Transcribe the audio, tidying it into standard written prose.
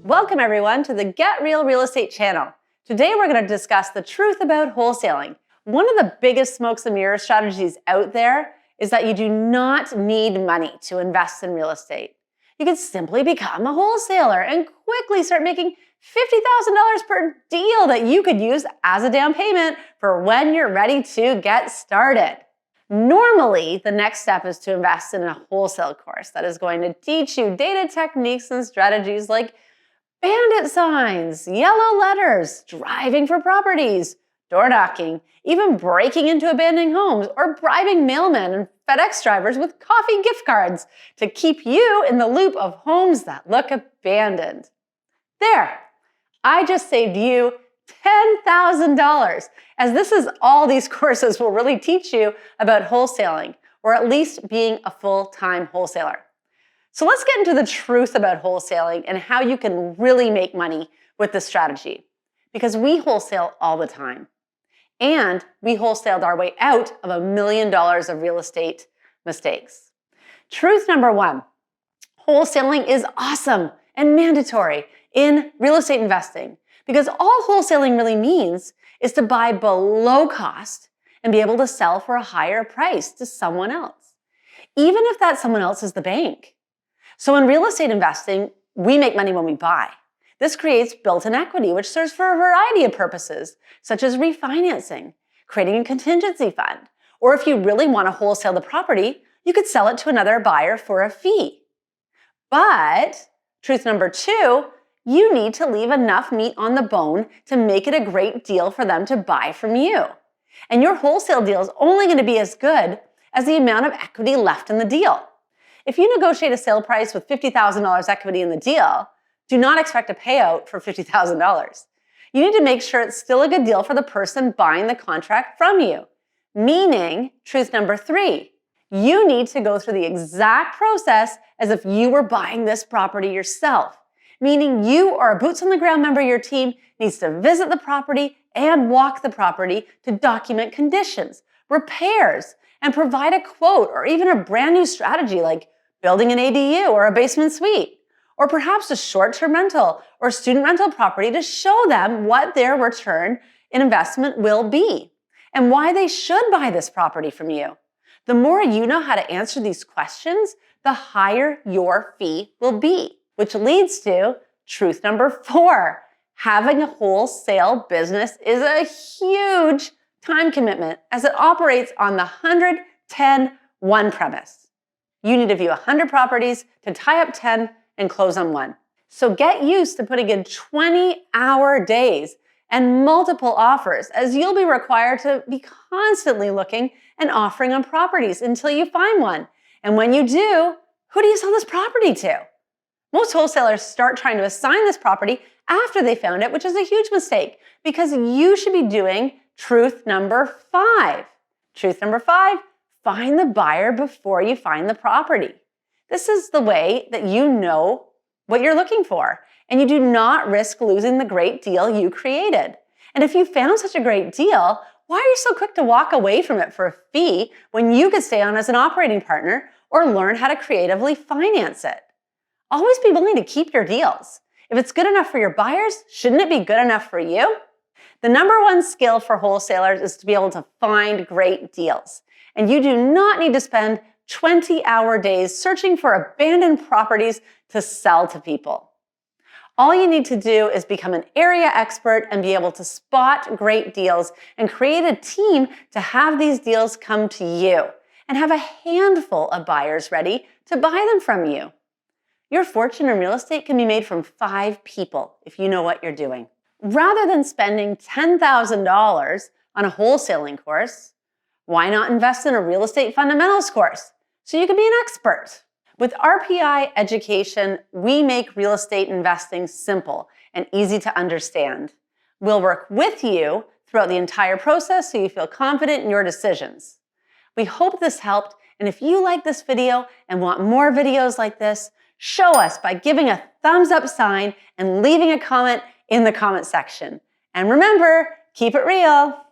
Welcome everyone to the Get Real Real Estate channel. Today we're going to discuss the truth about wholesaling. One of the biggest smokes and mirrors strategies out there is that you do not need money to invest in real estate. You can simply become a wholesaler and quickly start making $50,000 per deal that you could use as a down payment for when you're ready to get started. Normally, the next step is to invest in a wholesale course that is going to teach you data techniques and strategies like bandit signs, yellow letters, driving for properties, door knocking, even breaking into abandoned homes, or bribing mailmen and FedEx drivers with coffee gift cards to keep you in the loop of homes that look abandoned. There, I just saved you $10,000, as this is all these courses will really teach you about wholesaling, or at least being a full-time wholesaler. So let's get into the truth about wholesaling and how you can really make money with this strategy, because we wholesale all the time. And we wholesaled our way out of $1 million of real estate mistakes. Truth number one, wholesaling is awesome and mandatory in real estate investing, because all wholesaling really means is to buy below cost and be able to sell for a higher price to someone else, even if that someone else is the bank. So in real estate investing, we make money when we buy. This creates built-in equity, which serves for a variety of purposes, such as refinancing, creating a contingency fund, or if you really want to wholesale the property, you could sell it to another buyer for a fee. But truth number two, you need to leave enough meat on the bone to make it a great deal for them to buy from you. And your wholesale deal is only going to be as good as the amount of equity left in the deal. If you negotiate a sale price with $50,000 equity in the deal, do not expect a payout for $50,000. You need to make sure it's still a good deal for the person buying the contract from you. Meaning, truth number three, you need to go through the exact process as if you were buying this property yourself. Meaning you or a boots on the ground member of your team needs to visit the property and walk the property to document conditions, repairs, and provide a quote or even a brand new strategy like building an ADU or a basement suite, or perhaps a short-term rental or student rental property to show them what their return in investment will be and why they should buy this property from you. The more you know how to answer these questions, the higher your fee will be. Which leads to truth number four. Having a wholesale business is a huge time commitment as it operates on the 100-10-1 premise. You need to view 100 properties to tie up 10 and close on one. So get used to putting in 20-hour days and multiple offers, as you'll be required to be constantly looking and offering on properties until you find one. And when you do, who do you sell this property to? Most wholesalers start trying to assign this property after they found it, which is a huge mistake, because you should be doing truth number five. Truth number five, find the buyer before you find the property. This is the way that you know what you're looking for, and you do not risk losing the great deal you created. And if you found such a great deal, why are you so quick to walk away from it for a fee when you could stay on as an operating partner or learn how to creatively finance it? Always be willing to keep your deals. If it's good enough for your buyers, shouldn't it be good enough for you? The number one skill for wholesalers is to be able to find great deals. And you do not need to spend 20-hour days searching for abandoned properties to sell to people. All you need to do is become an area expert and be able to spot great deals and create a team to have these deals come to you and have a handful of buyers ready to buy them from you. Your fortune in real estate can be made from 5 people if you know what you're doing. Rather than spending $10,000 on a wholesaling course, why not invest in a real estate fundamentals course so you can be an expert? With RPI Education, we make real estate investing simple and easy to understand. We'll work with you throughout the entire process so you feel confident in your decisions. We hope this helped, and if you like this video and want more videos like this, show us by giving a thumbs up sign and leaving a comment in the comment section. And remember, keep it real.